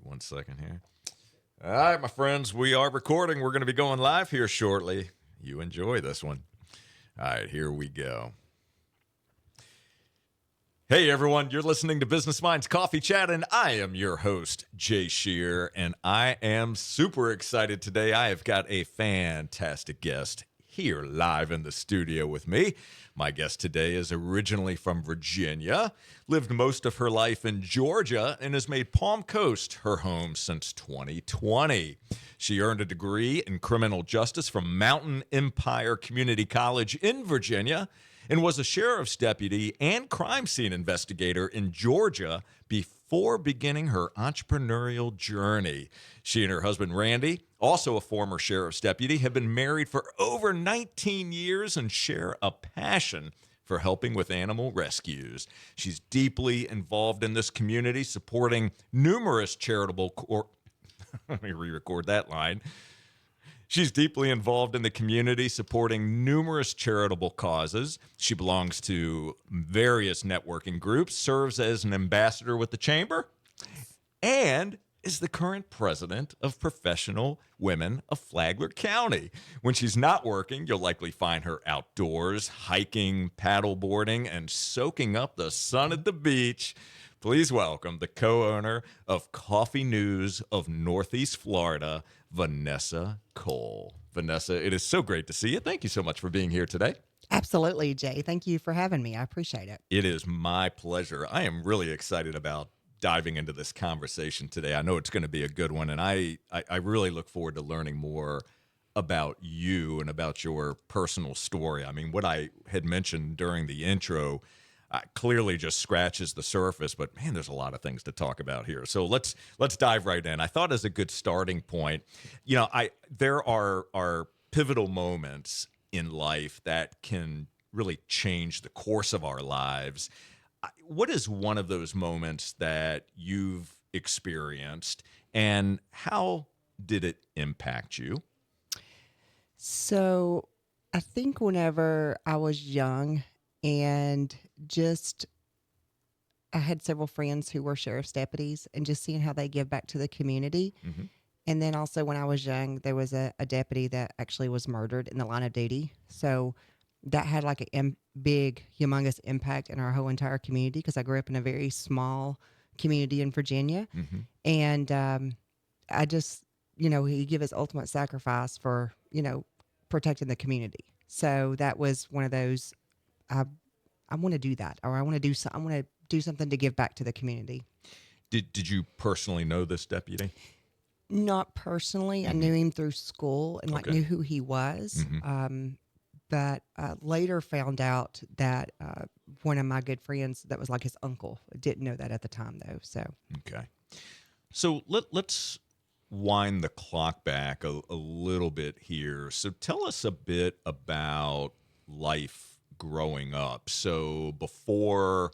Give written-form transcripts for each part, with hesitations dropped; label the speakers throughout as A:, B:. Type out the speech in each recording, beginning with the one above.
A: 1 second here. All right, my friends, we are recording. We're going to be going live here shortly. You enjoy this one. All right, here we go. Hey, everyone, you're listening to Business Minds Coffee Chat, and I am your host, Jay Scherr, and I am super excited today. I have got a fantastic guest here live in the studio with me. My guest today is originally from Virginia, lived most of her life in Georgia, and has made Palm Coast her home since 2020. She earned a degree in criminal justice from Mountain Empire Community College in Virginia and was a sheriff's deputy and crime scene investigator in Georgia before beginning her entrepreneurial journey. She and her husband, Randy, also a former sheriff's deputy, have been married for over 19 years and share a passion for helping with animal rescues. She's deeply involved in this community, supporting numerous charitable let me re-record that line. She's deeply involved in the community, supporting numerous charitable causes. She belongs to various networking groups, serves as an ambassador with the Chamber, and is the current president of Professional Women of Flagler County. When she's not working, you'll likely find her outdoors, hiking, paddleboarding, and soaking up the sun at the beach. Please welcome the co-owner of Coffee News of Northeast Florida, Vanessa Cole. Vanessa, it is so great to see you. Thank you so much for being here today.
B: Absolutely, Jay. Thank you for having me. I appreciate it.
A: It is my pleasure. I am really excited about diving into this conversation today. I know it's going to be a good one, and I really look forward to learning more about you and about your personal story. I mean, what I had mentioned during the intro clearly just scratches the surface, but man, there's a lot of things to talk about here. So let's dive right in. I thought as a good starting point, there are pivotal moments in life that can really change the course of our lives. What is one of those moments that you've experienced, and how did it impact you?
B: So I think whenever I was young and I had several friends who were sheriff's deputies, and just seeing how they give back to the community.
A: Mm-hmm.
B: And then also when I was young, there was a deputy that actually was murdered in the line of duty. So that had like a big, humongous impact in our whole entire community, because I grew up in a very small community in Virginia.
A: Mm-hmm.
B: And I just, he gave his ultimate sacrifice for, protecting the community. So that was one of those, I want to do that, or I want to do something to give back to the community.
A: Did you personally know this deputy?
B: Not personally.
A: Mm-hmm.
B: I knew him through school and
A: Okay.
B: knew who he was.
A: Mm-hmm.
B: But later found out that one of my good friends that was like his uncle. Didn't know that at the time, though. So
A: Okay. So let's wind the clock back a little bit here. So tell us a bit about life growing up. So before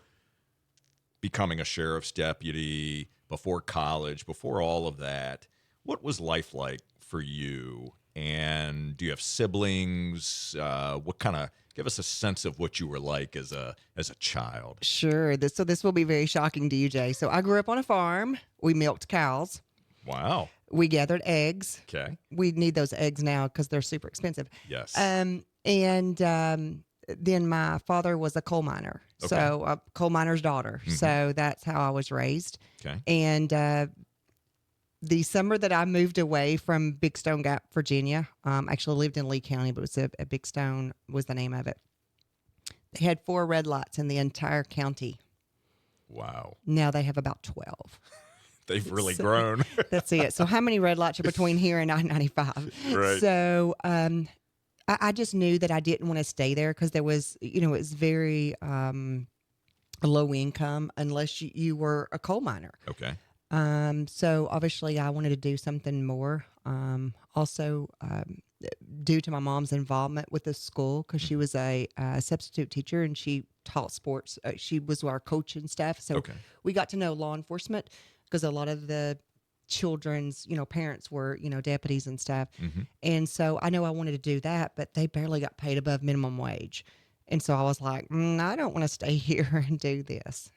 A: becoming a sheriff's deputy, before college, before all of that, what was life like for you? And do you have siblings? Give us a sense of what you were like as a child.
B: sure. This will be very shocking to you, Jay. So I grew up on a farm. We milked cows.
A: Wow.
B: We gathered eggs.
A: Okay.
B: We need those eggs now because they're super expensive.
A: Yes.
B: Then my father was a coal miner,
A: Okay.
B: so a coal miner's daughter.
A: Mhm.
B: So that's how I was raised.
A: Okay.
B: And the summer that I moved away from Big Stone Gap, Virginia, actually lived in Lee County, but it was a Big Stone was the name of it. They had 4 red lights in the entire county.
A: Wow.
B: Now they have about 12.
A: They've really
B: So-
A: grown.
B: That's it. So how many red lights are between here and I-95?
A: Right.
B: So I just knew that I didn't want to stay there, because there was, it was very low income unless you were a coal miner.
A: Okay.
B: So obviously I wanted to do something more. Also, due to my mom's involvement with the school, because she was a substitute teacher and she taught sports. She was our coach and stuff. So
A: Okay.
B: we got to know law enforcement, because a lot of the children's, parents were, deputies and stuff.
A: Mm-hmm.
B: And so I know I wanted to do that, but they barely got paid above minimum wage. And so I was like, I don't want to stay here and do this.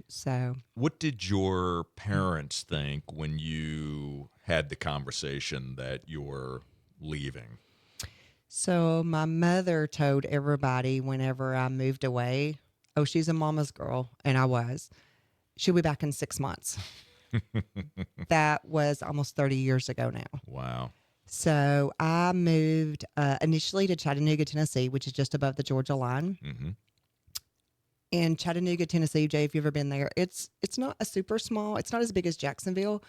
B: So
A: What did your parents think when you had the conversation that you're leaving?
B: So my mother told everybody whenever I moved away, oh, she's a mama's girl. And I was. She'll be back in 6 months. That was almost 30 years ago now.
A: Wow.
B: So I moved initially to Chattanooga, Tennessee, which is just above the Georgia line.
A: Hmm.
B: In Chattanooga, Tennessee, Jay, if you've ever been there, it's not a super small. It's not as big as Jacksonville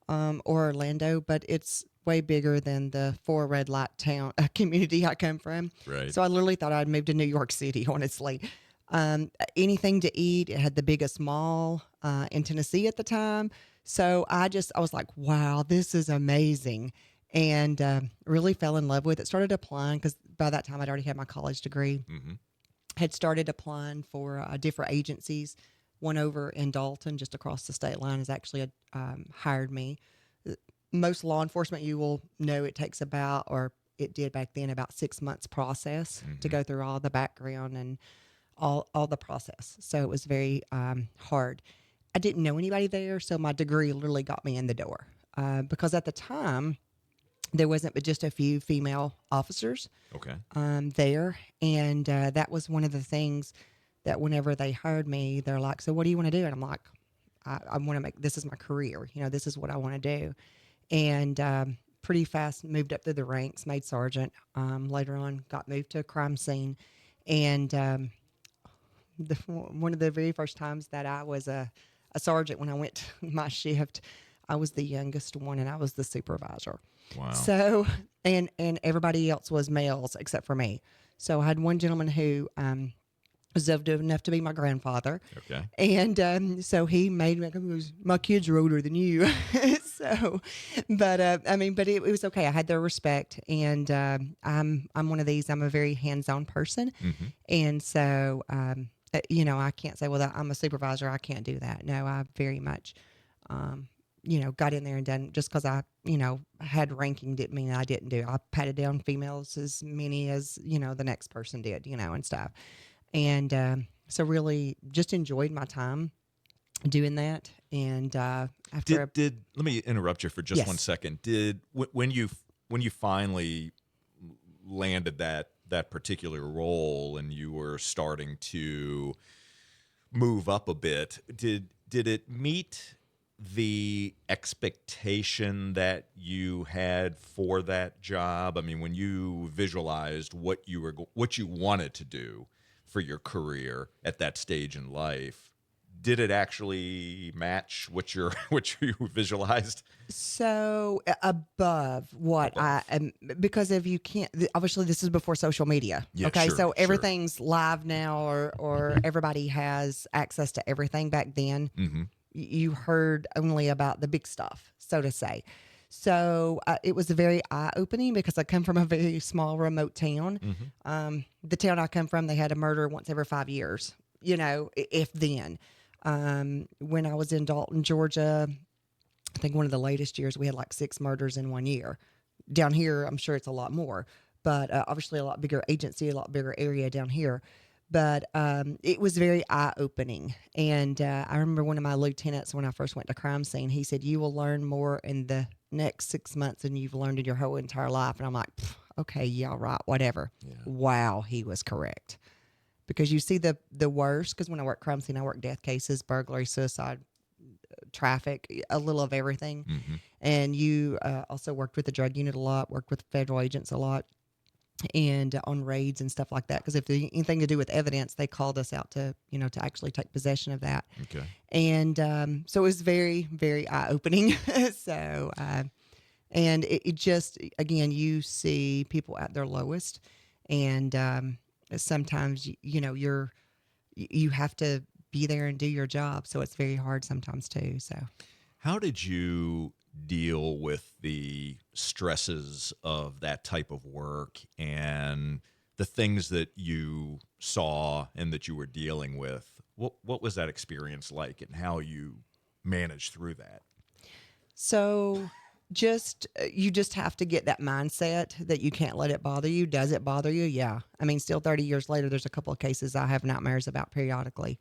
B: or Orlando, but it's way bigger than the four red light town community I come from.
A: Right.
B: So I literally thought I'd moved to New York City, honestly. Anything to eat. It had the biggest mall in Tennessee at the time. So I was like, wow, this is amazing. And really fell in love with it. Started applying because by that time I'd already had my college degree.
A: Hmm.
B: Had started applying for different agencies. One over in Dalton, just across the state line, has actually hired me. Most law enforcement, you will know it takes about, or it did back then, about 6 months process to
A: Hmm.
B: go through all the background and all the process. So it was very hard. I didn't know anybody there, so my degree literally got me in the door. Because at the time, there wasn't but just a few female officers
A: Okay.
B: there. And that was one of the things that whenever they hired me, they're like, so what do you want to do? And I'm like, I want to make, this is my career. This is what I want to do. And pretty fast moved up through the ranks, made sergeant. Later on, got moved to a crime scene. And one of the very first times that I was a sergeant, when I went my shift, I was the youngest one and I was the supervisor.
A: Wow.
B: So, and everybody else was males except for me. So I had one gentleman who was old enough to be my grandfather.
A: Okay.
B: And so he made me, he goes, my kids are older than you. So, but I mean, but it was okay. I had their respect, and I'm one of these. I'm a very hands-on person,
A: Hmm.
B: and so I can't say, well, I'm a supervisor. I can't do that. No, I very much, got in there and done just because I had ranking didn't mean I didn't do. I patted down females as many as the next person did, and stuff. And so really just enjoyed my time doing that. And after
A: Did let me interrupt you for just
B: Yes.
A: 1 second. Did when you finally landed that particular role and you were starting to move up a bit, did it meet the expectation that you had for that job? I mean, when you visualized what you wanted to do for your career at that stage in life, did it actually match what what you visualized?
B: So above what I
A: Above.
B: am, because if you can't, obviously this is before social media.
A: Yeah,
B: Okay.
A: sure,
B: So
A: sure.
B: everything's live now, or everybody has access to everything. Back then,
A: Mm-hmm.
B: you heard only about the big stuff, so to say. So it was very eye opening because I come from a very small, remote town.
A: Mm-hmm.
B: The town I come from, they had a murder once every 5 years, if then. When I was in Dalton, Georgia, I think one of the latest years we had like 6 murders in 1 year. Down here, I'm sure it's a lot more, but obviously a lot bigger agency, a lot bigger area down here. But it was very eye opening. And I remember one of my lieutenants, when I first went to crime scene, he said, "You will learn more in the next 6 months than you've learned in your whole entire life." And I'm like, okay, yeah, right, whatever.
A: Yeah.
B: Wow, he was correct. Because you see the worst, because when I work crime scene, I work death cases, burglary, suicide, traffic, a little of everything.
A: Mm-hmm.
B: And you also worked with the drug unit a lot, worked with federal agents a lot, and on raids and stuff like that. Because if there's anything to do with evidence, they called us out to actually take possession of that.
A: Okay.
B: And so it was very, very eye opening. So, and it just, again, you see people at their lowest, and sometimes you have to be there and do your job. So it's very hard sometimes too. So
A: How did you deal with the stresses of that type of work and the things that you saw and that you were dealing with? What was that experience like, and how you managed through that?
B: So you just have to get that mindset that you can't let it bother you. Does it bother you? Yeah. I mean, still 30 years later, there's a couple of cases I have nightmares about periodically.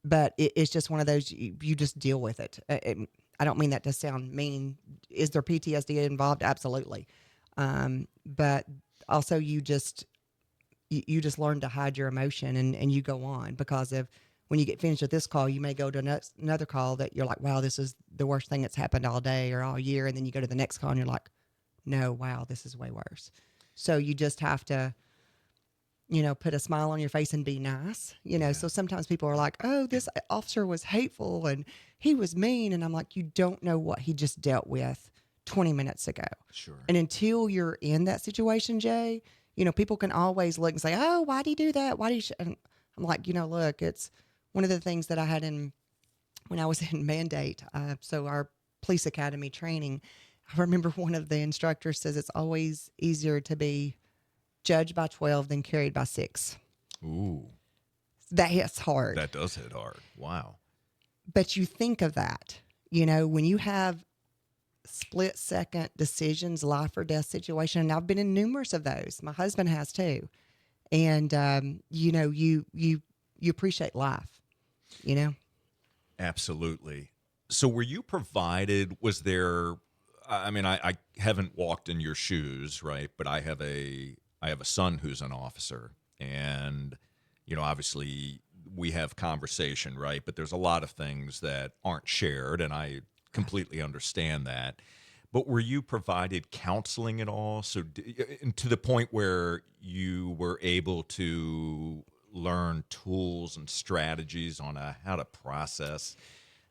B: but it's just one of those, you just deal with it. I don't mean that to sound mean. Is there PTSD involved? Absolutely. But also you just learn to hide your emotion, and you go on, because of when you get finished with this call, you may go to another call that you're like, wow, this is the worst thing that's happened all day or all year. And then you go to the next call and you're like, no, wow, this is way worse. So you just have to, put a smile on your face and be nice,
A: Yeah.
B: So sometimes people are like, oh, this officer was hateful and he was mean. And I'm like, you don't know what he just dealt with 20 minutes ago.
A: Sure.
B: And until you're in that situation, Jay, people can always look and say, oh, why'd he do that? Why did he? And I'm like, look, it's one of the things that I had when I was in Mandate. So our police academy training, I remember one of the instructors says it's always easier to be judged by 12 than carried by 6.
A: Ooh,
B: That hits hard.
A: that does hit hard. Wow.
B: But you think of that, when you have split second decisions, life or death situation, and I've been in numerous of those. My husband has too. And, you appreciate life,
A: Absolutely. So were you provided, was there, I mean, I haven't walked in your shoes, right? But I have a son who's an officer, and, obviously we have conversation, right? But there's a lot of things that aren't shared, and I completely understand that. But were you provided counseling at all? So and to the point where you were able to learn tools and strategies on how to process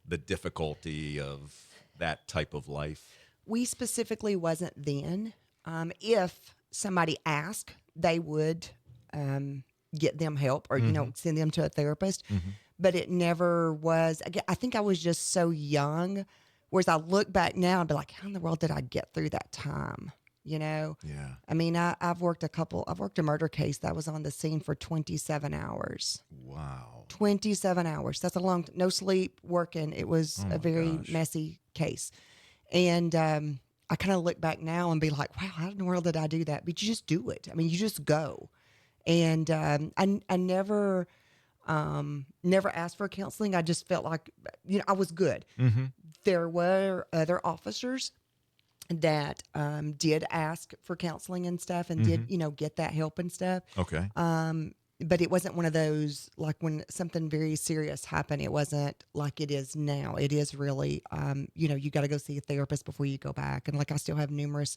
A: the difficulty of that type of life?
B: We specifically wasn't then. If somebody asked, they would get them help, or, send them to a therapist. But it never was. Again, I think I was just so young. Whereas I look back now and be like, how in the world did I get through that time?
A: Yeah.
B: I mean, I've worked a murder case that was on the scene for 27 hours.
A: Wow.
B: 27 hours. That's a long, no sleep, working. It was
A: Oh
B: a
A: my
B: very
A: gosh.
B: messy case. And I kind of look back now and be like, wow, how in the world did I do that? But you just do it. I mean, you just go. And I never asked for counseling. I just felt like, I was good.
A: Mm-hmm.
B: There were other officers that did ask for counseling and stuff, and did, get that help and stuff.
A: Okay.
B: But it wasn't one of those, like when something very serious happened, it wasn't like it is now. It is really, you got to go see a therapist before you go back. And like, I still have numerous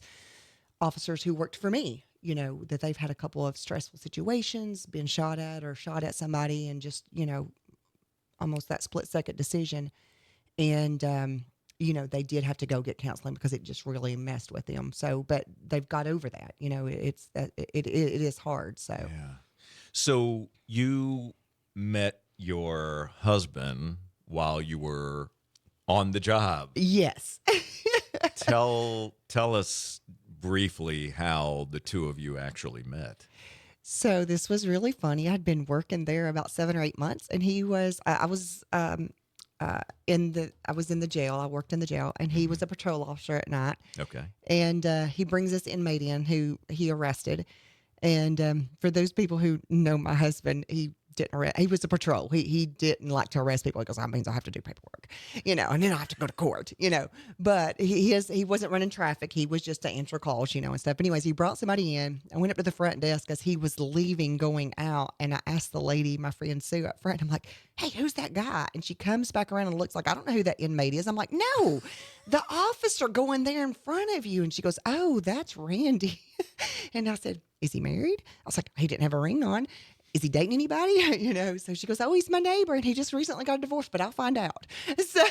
B: officers who worked for me, that they've had a couple of stressful situations, been shot at somebody, and just, almost that split second decision. And, they did have to go get counseling because it just really messed with them. So, but they've got over that, it is hard. So,
A: Yeah. So you met your husband while you were on the job.
B: yes.
A: Tell us briefly how the two of you actually met.
B: So this was really funny. I'd been working there about 7 or 8 months, and he was, I was in the jail. I worked in the jail, and he was a patrol officer at night.
A: Okay.
B: And he brings this inmate in who he arrested. And for those people who know my husband, he didn't arrest. He was a patrol. He didn't like to arrest people because that means I have to do paperwork, and then I have to go to court, But he wasn't running traffic. He was just to answer calls, and stuff. Anyways, he brought somebody in. I went up to the front desk as he was leaving, going out, and I asked the lady, my friend Sue, up front. I'm like, "Hey, who's that guy?" And she comes back around and looks like, I don't know who that inmate is. I'm like, "No, the officer going there in front of you." And she goes, "Oh, that's Randy." And I said, "Is he married?" I was like, "He didn't have a ring on. Is he dating anybody?" So she goes, "Oh, he's my neighbor, and he just recently got a divorce, but I'll find out." So,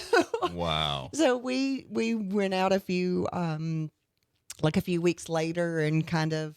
A: Wow.
B: so we went out a few weeks later, and kind of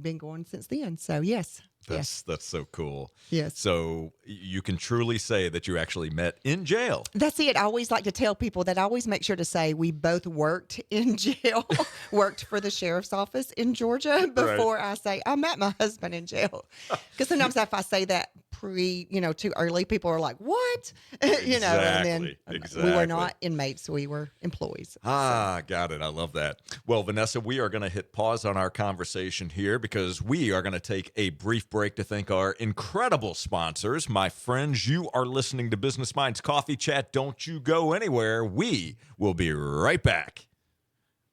B: been going since then. So yes,
A: That's so cool.
B: yes.
A: So you can truly say that you actually met in jail.
B: That's it. I always like to tell people that. I always make sure to say we both worked in jail, worked for the sheriff's office in Georgia before I say I met my husband in jail. Because sometimes if I say that too early, people are like, what? And then we were
A: Exactly.
B: not inmates, we were employees. So,
A: Ah, got it. I love that. Well, Vanessa, we are going to hit pause on our conversation here because we are going to take a brief break to thank our incredible sponsors. My friends, you are listening to Business Minds Coffee Chat. Don't you go anywhere. We will be right back.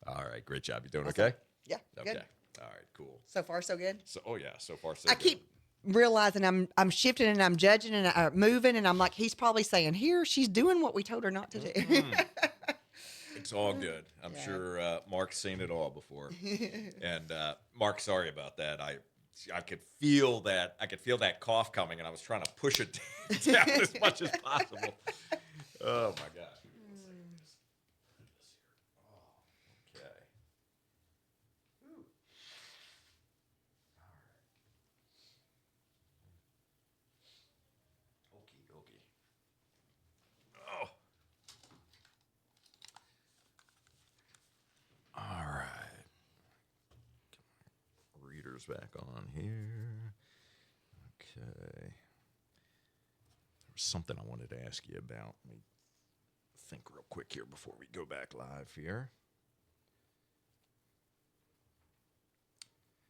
A: All right. Great job. You doing okay?
B: yeah,
A: Okay.
B: good.
A: All right. Cool.
B: So far, so good.
A: So, oh yeah. So far, so
B: I
A: good.
B: keep realizing I'm shifting and I'm judging and I'm moving, and I'm like, he's probably saying, here, she's doing what we told her not to do.
A: It's all good. I'm sure Mark's seen it all before. And Mark, sorry about that. I could feel that. I could feel that cough coming, and I was trying to push it down as much as possible. Oh my gosh. Okay. Okie dokie. Oh. All right. Readers back on here. Okay. There was something I wanted to ask you about. Let me think real quick here before we go back live here.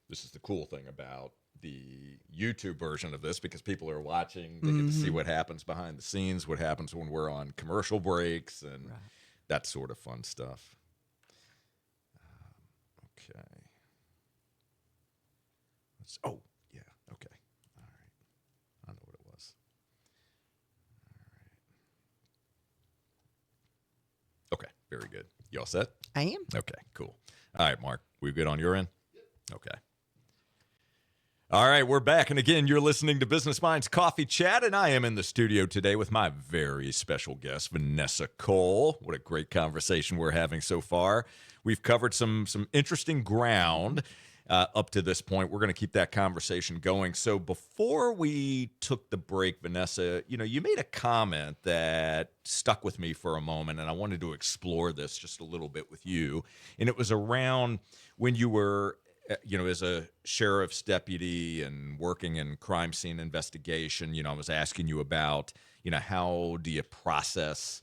A: This is the cool thing about the YouTube version of this because people are watching. They get to see what happens behind the scenes, what happens when we're on commercial breaks, and that sort of fun stuff. Okay. Oh, yeah. Okay. All right. I know what it was. All right. Okay. Very good. You all set?
B: I am.
A: Okay. Cool. All right, Mark. We good on your end? Okay. All right, we're back. And again, you're listening to Business Minds Coffee Chat, and I am in the studio today with my very special guest, Vanessa Cole. What a great conversation we're having so far. We've covered some interesting ground up to this point. We're going to keep that conversation going. So before we took the break, Vanessa, you made a comment that stuck with me for a moment, and I wanted to explore this just a little bit with you. And it was around when you were as a sheriff's deputy and working in crime scene investigation, I was asking you about, how do you process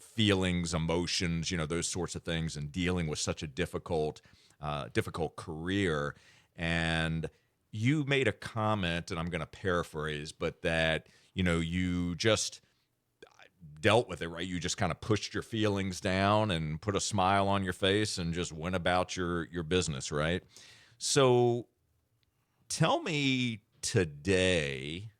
A: feelings, emotions, those sorts of things, and dealing with such a difficult career. And you made a comment, and I'm going to paraphrase, but that, you just dealt with it, right? You just kind of pushed your feelings down and put a smile on your face and just went about your business, right? So tell me today,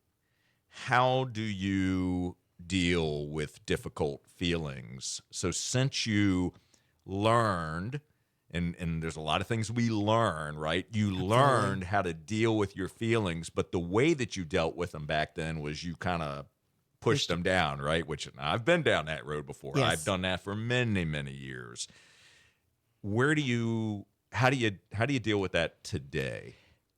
A: how do you deal with difficult feelings? So since you learned, and there's a lot of things we learn, right? You learned how to deal with your feelings, but the way that you dealt with them back then was you kind of pushed them down, right? Which I've been down that road before.
B: Yes.
A: I've done that for many, many years. How do you deal with that today?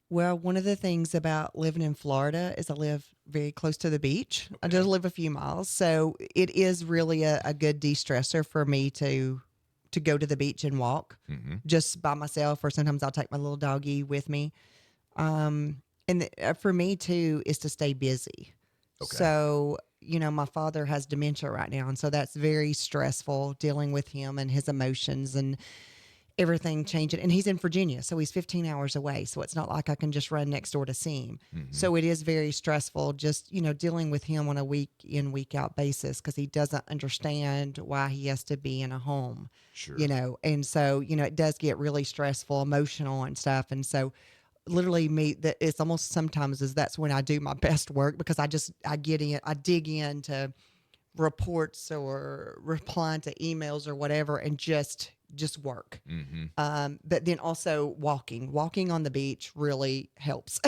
B: Well, one of the things about living in Florida is I live very close to the beach. I just live a few miles. So it is really a good de-stressor for me to go to the beach and walk just by myself, or sometimes I'll take my little doggy with me. For me too is to stay busy.
A: Okay.
B: So, my father has dementia right now. And so that's very stressful, dealing with him and his emotions and everything changing. And he's in Virginia, so he's 15 hours away. So it's not like I can just run next door to see him. So it is very stressful just, dealing with him on a week in, week out basis, because he doesn't understand why he has to be in a home,
A: Sure.
B: And so, it does get really stressful, emotional and stuff. And so literally it's almost sometimes that's when I do my best work, because I dig into reports or replying to emails or whatever, and just work. But then also walking on the beach really helps.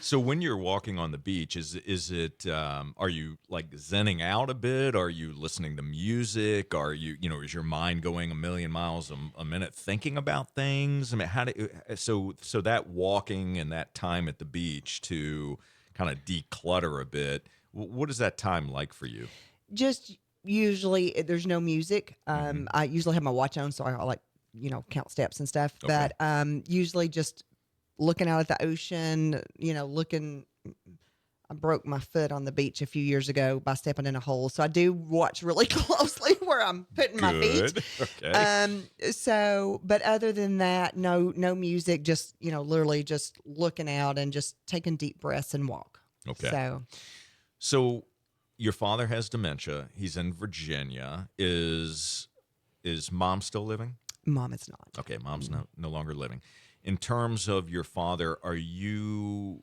A: So when you're walking on the beach, is it are you like zenning out a bit? Are you listening to music? Are you is your mind going a million miles a minute thinking about things? I mean, so that walking and that time at the beach to kind of declutter a bit, what is that time like for you?
B: Just usually there's no music. I usually have my watch on, so I like, count steps and stuff.
A: Okay.
B: But usually just looking out at the ocean, looking I broke my foot on the beach a few years ago by stepping in a hole. So I do watch really closely where I'm putting my feet.
A: Good. Okay.
B: But other than that, no music, just, literally just looking out and just taking deep breaths and walk.
A: Okay.
B: So
A: So your father has dementia. He's in Virginia. Is mom still living?
B: mom is not.
A: Okay, mom's no longer living. In terms of your father, are you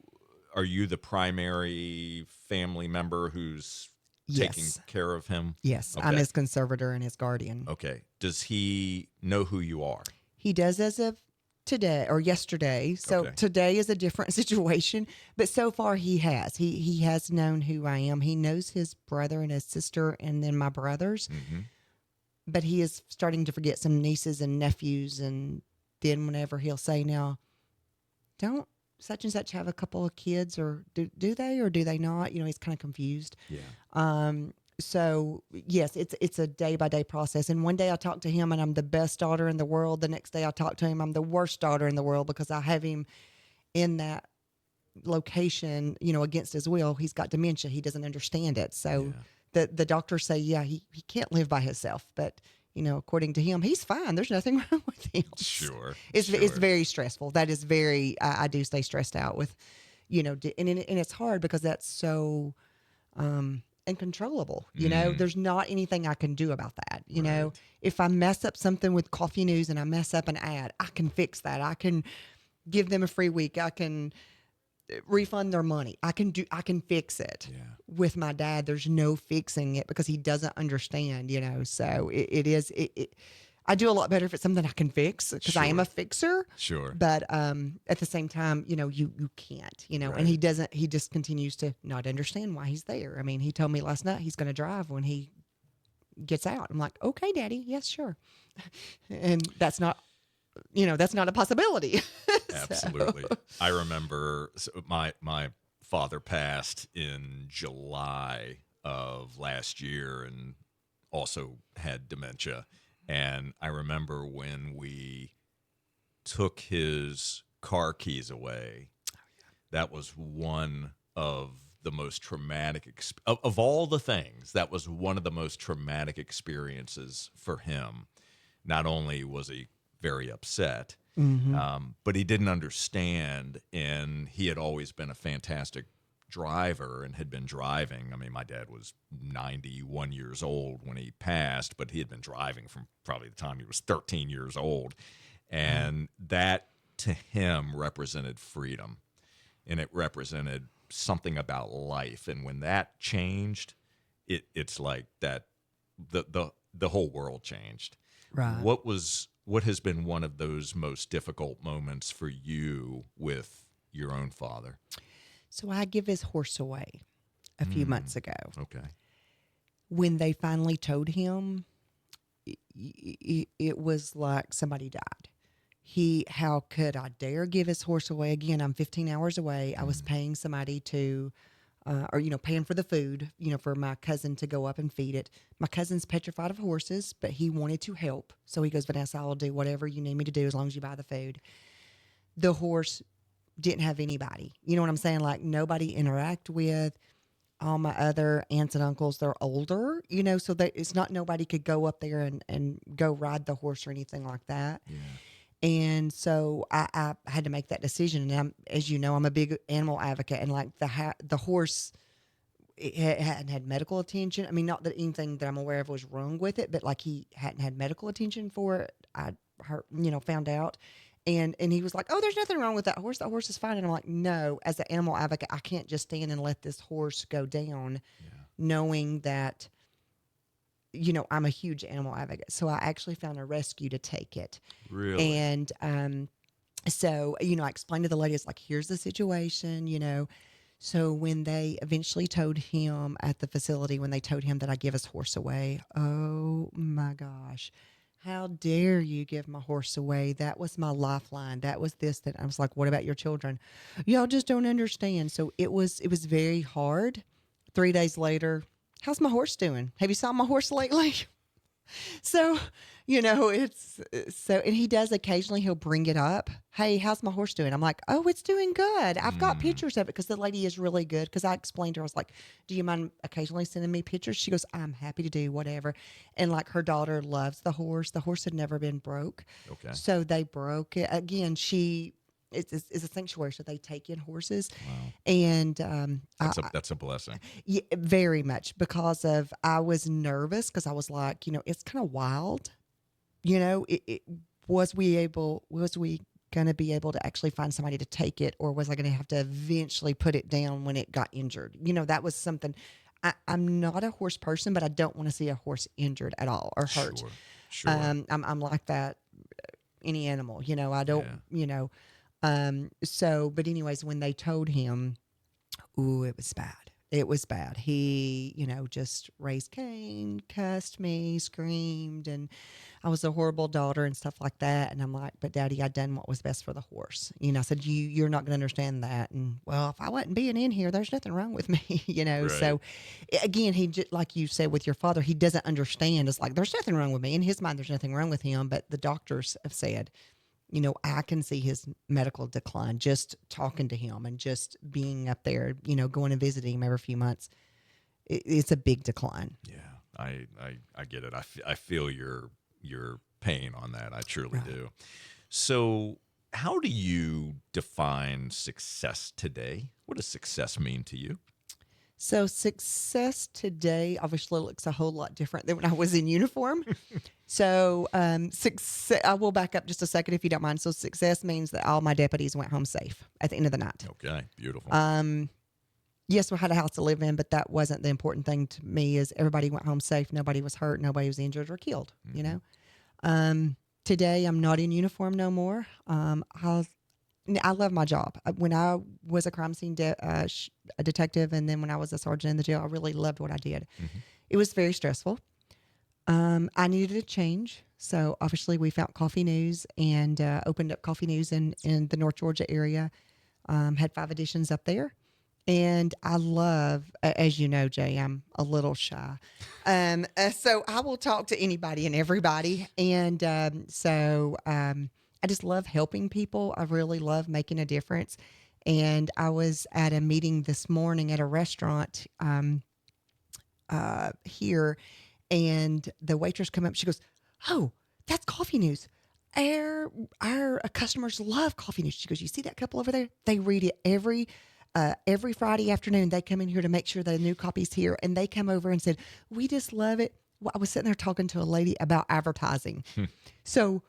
A: the primary family member who's taking
B: Yes.
A: care of him?
B: Yes. I'm
A: Okay.
B: his conservator and his guardian.
A: Okay. Does he know who you are?
B: He does as of today or yesterday. So
A: Okay.
B: today is a different situation, but so far he has. He has known who I am. He knows his brother and his sister and then my brothers,
A: Mm-hmm.
B: but he is starting to forget some nieces and nephews. And then whenever he'll say, now, don't such and such have a couple of kids, or do they or do they not? He's kind of confused.
A: Yeah.
B: So yes, it's a day by day process. And one day I talk to him and I'm the best daughter in the world. The next day I talk to him, I'm the worst daughter in the world because I have him in that location, against his will. He's got dementia. He doesn't understand it. So the doctors say, yeah, he can't live by himself. But, according to him, he's fine. There's nothing wrong with him.
A: Sure.
B: It's
A: sure.
B: very stressful. That is very, I do stay stressed out with, and it's hard because that's so, uncontrollable. There's not anything I can do about that.
A: Right.
B: If I mess up something with Coffee News and I mess up an ad, I can fix that. I can give them a free week. I can refund their money. I can fix it.
A: Yeah.
B: With my dad, there's no fixing it because he doesn't understand, so I do a lot better if it's something I can fix because I am
A: Sure.
B: a fixer.
A: Sure.
B: But at the same time, you can't,
A: Right.
B: and he just continues to not understand why he's there. I mean, he told me last night he's going to drive when he gets out. I'm like, okay, Daddy, yes, sure. And that's not a possibility.
A: Absolutely. I remember my father passed in July of last year and also had dementia. And I remember when we took his car keys away, that was one of the most traumatic of all the things. That was one of the most traumatic experiences for him. Not only was he very upset, but he didn't understand, and he had always been a fantastic driver and had been driving. I mean, my dad was 91 years old when he passed, but he had been driving from probably the time he was 13 years old. And that to him represented freedom, and it represented something about life. And when that changed, it's like that the whole world changed.
B: Right.
A: What has been one of those most difficult moments for you with your own father?
B: So I give his horse away a few months ago.
A: Okay.
B: When they finally towed him, it was like somebody died. How could I dare give his horse away again? I'm 15 hours away. I was paying somebody to, paying for the food, for my cousin to go up and feed it. My cousin's petrified of horses, but he wanted to help. So he goes, Vanessa, I'll do whatever you need me to do as long as you buy the food. The horse didn't have anybody. You know what I'm saying? Like nobody interact with. All my other aunts and uncles, they're older, so it's not nobody could go up there and go ride the horse or anything like that.
A: Yeah.
B: And so I had to make that decision. And as you know, I'm a big animal advocate, and like the horse, it hadn't had medical attention. I mean, not that anything that I'm aware of was wrong with it, but like he hadn't had medical attention for it. I heard, found out. And he was like, oh, there's nothing wrong with that horse. That horse is fine. And I'm like, no, as an animal advocate, I can't just stand and let this horse go down, knowing that, I'm a huge animal advocate. So I actually found a rescue to take it.
A: Really?
B: And so, I explained to the lady, it's like, here's the situation. So when they eventually told him at the facility, when they told him that I give his horse away, oh my gosh. How dare you give my horse away? That was my lifeline. That was this, that. I was like, what about your children? Y'all just don't understand. So it was very hard. 3 days later, how's my horse doing? Have you saw my horse lately? So, It's so, and he does occasionally, he'll bring it up. Hey, how's my horse doing? I'm like, oh, it's doing good. I've got
A: Mm,
B: pictures of it because the lady is really good. Because I explained to her, I was like, do you mind occasionally sending me pictures? She goes, I'm happy to do whatever. And like her daughter loves the horse. The horse had never been broke.
A: okay.
B: So they broke it. Again, it's a sanctuary. So they take in horses.
A: Wow.
B: And
A: That's a blessing.
B: yeah, very much because of, I was nervous because I was like, it's kind of wild. Was we going to be able to actually find somebody to take it, or was I going to have to eventually put it down when it got injured? That was something. I'm not a horse person, but I don't want to see a horse injured at all or hurt.
A: Sure. Sure.
B: I'm like that. Any animal, I don't,
A: Yeah.
B: So, but anyways, when they told him, ooh, it was bad. It was bad. He, just raised Cain, cussed me, screamed, and I was a horrible daughter and stuff like that. And I'm like, but Daddy, I done what was best for the horse. I said, you're not going to understand that. And well, if I wasn't being in here, there's nothing wrong with me,
A: Right.
B: So again, like you said with your father, he doesn't understand. It's like, there's nothing wrong with me. In his mind, there's nothing wrong with him. But the doctors have said, I can see his medical decline just talking to him and just being up there, going and visiting him every few months. It's a big decline.
A: Yeah. I get it. I feel your pain on that. I truly
B: Right.
A: do. So, how do you define success today? What does success mean to you?
B: So success today obviously looks a whole lot different than when I was in uniform. So success, I will back up just a second if you don't mind. So success means that all my deputies went home safe at the end of the night.
A: Okay. Beautiful.
B: Yes, we had a house to live in, but that wasn't the important thing to me. Is everybody went home safe. Nobody was hurt. Nobody was injured or killed. Today I'm not in uniform no more. I love my job. When I was a crime scene a detective, and then when I was a sergeant in the jail, I really loved what I did.
A: Mhm.
B: It was very stressful. I needed a change. So obviously we found Coffee News and opened up Coffee News in the North Georgia area. Had 5 editions up there. And I love, as you know, Jay, I'm a little shy. So I will talk to anybody and everybody. And I just love helping people. I really love making a difference. And I was at a meeting this morning at a restaurant here, and the waitress come up. She goes, "Oh, that's Coffee News. Our customers love Coffee News." She goes, "You see that couple over there? They read it every Friday afternoon. They come in here to make sure the new copy's here, and they come over and said, 'We just love it.'" Well, I was sitting there talking to a lady about advertising. So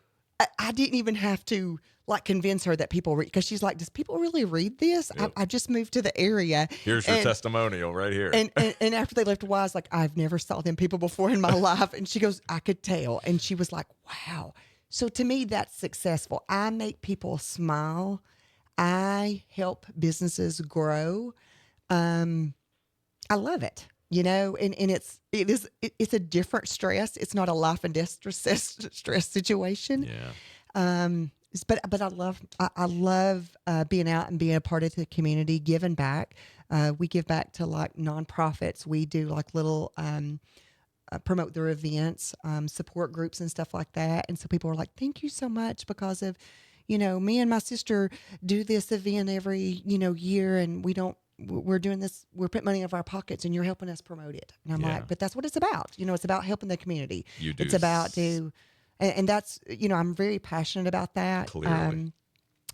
B: I didn't even have to like convince her that people read, because she's like, "Does people really read this?"
A: Yep.
B: I just moved to the area.
A: Here's your
B: and,
A: testimonial right here.
B: and after they left a while, I was like, "I've never saw them people before in my life." And she goes, "I could tell." And she was like, "Wow." So to me, that's successful. I make people smile. I help businesses grow. I love it, and it's a different stress. It's not a life and death stress situation.
A: Yeah.
B: But I love being out and being a part of the community, giving back. We give back to like nonprofits. We do like little promote their events, support groups and stuff like that. And so people are like, "Thank you so much because of, me and my sister do this event every, year, and we're doing this, we're putting money out of our pockets and you're helping us promote it." And I'm
A: Yeah.
B: like, but that's what it's about. It's about helping the community.
A: You do.
B: It's about and that's, I'm very passionate about that.
A: Clearly.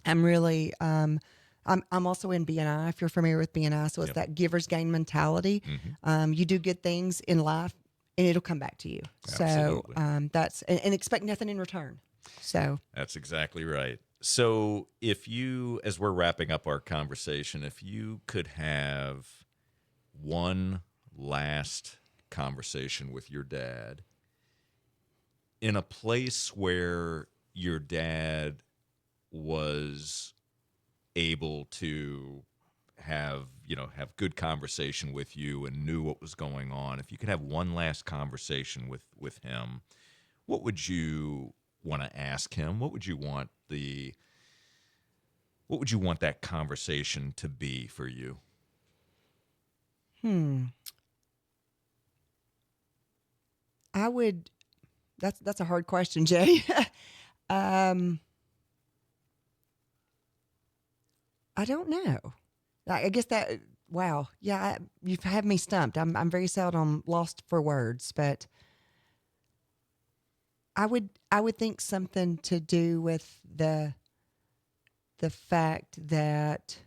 B: I'm really, I'm also in BNI, if you're familiar with BNI. So it's
A: Yep.
B: that giver's gain mentality. You do good things in life and it'll come back to you.
A: Absolutely.
B: So that's, and expect nothing in return. So
A: That's exactly right. So, if you, as we're wrapping up our conversation, if you could have one last conversation with your dad in a place where your dad was able to have good conversation with you and knew what was going on, if you could have one last conversation with him, what would you want to ask him? What would you want that conversation to be for you?
B: I would That's a hard question, Jay. um, I don't know. I guess that. Wow. Yeah, you've had me stumped. I'm very seldom lost for words, but I would think something to do with the fact that,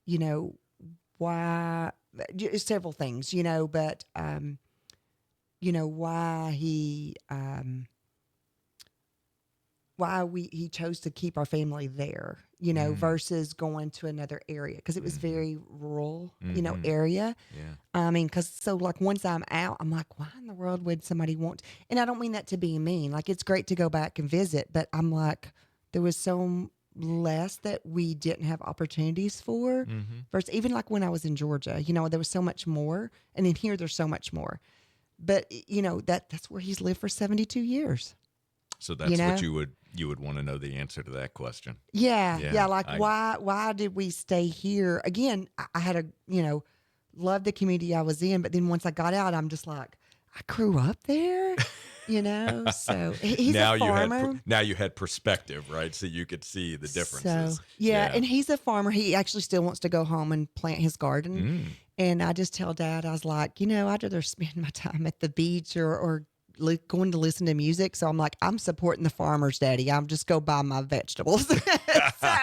B: you know, why several things, but why he chose to keep our family there,
A: Mm.
B: versus going to another area because it was
A: Mm-hmm.
B: very rural,
A: Mm-hmm.
B: area.
A: Yeah.
B: I mean, because so like once I'm out, I'm like, why in the world would somebody want? And I don't mean that to be mean. Like it's great to go back and visit, but I'm like, there was so less that we didn't have opportunities for.
A: Mm-hmm.
B: Versus even like when I was in Georgia, there was so much more, and in here there's so much more. But that's where he's lived for 72 years.
A: So
B: You
A: that's what
B: know,
A: you would want to know the answer to that question.
B: yeah.
A: Yeah.
B: Like
A: I
B: why did we stay here? Again, I had loved the community I was in, but then once I got out, I'm just like, I grew up there. So he's a
A: now
B: farmer.
A: you had perspective, right? So you could see the
B: So
A: differences.
B: yeah,
A: Yeah.
B: and he's a farmer. He actually still wants to go home and plant his garden.
A: Mm.
B: And I just tell Dad, I was like, I'd rather spend my time at the beach or going to listen to music. So I'm like, I'm supporting the farmers, Daddy. I'm just go buy my vegetables. so,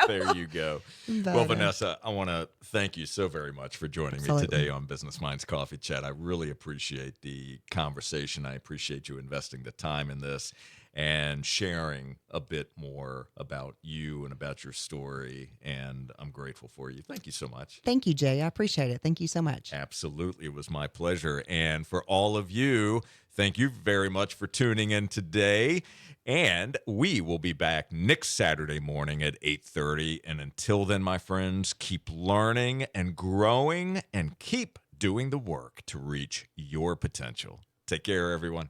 A: There you go. Well,
B: but
A: Vanessa, I want to thank you so very much for joining me today
B: absolutely.
A: on Business Minds Coffee Chat. I really appreciate the conversation. I appreciate you investing the time in this and sharing a bit more about you and about your story. And I'm grateful for you. Thank you so much.
B: Thank you, Jay. I appreciate it. Thank you so much.
A: Absolutely. It was my pleasure. And for all of you, thank you very much for tuning in today. And we will be back next Saturday morning at 8:30. And until then, my friends, keep learning and growing and keep doing the work to reach your potential. Take care, everyone.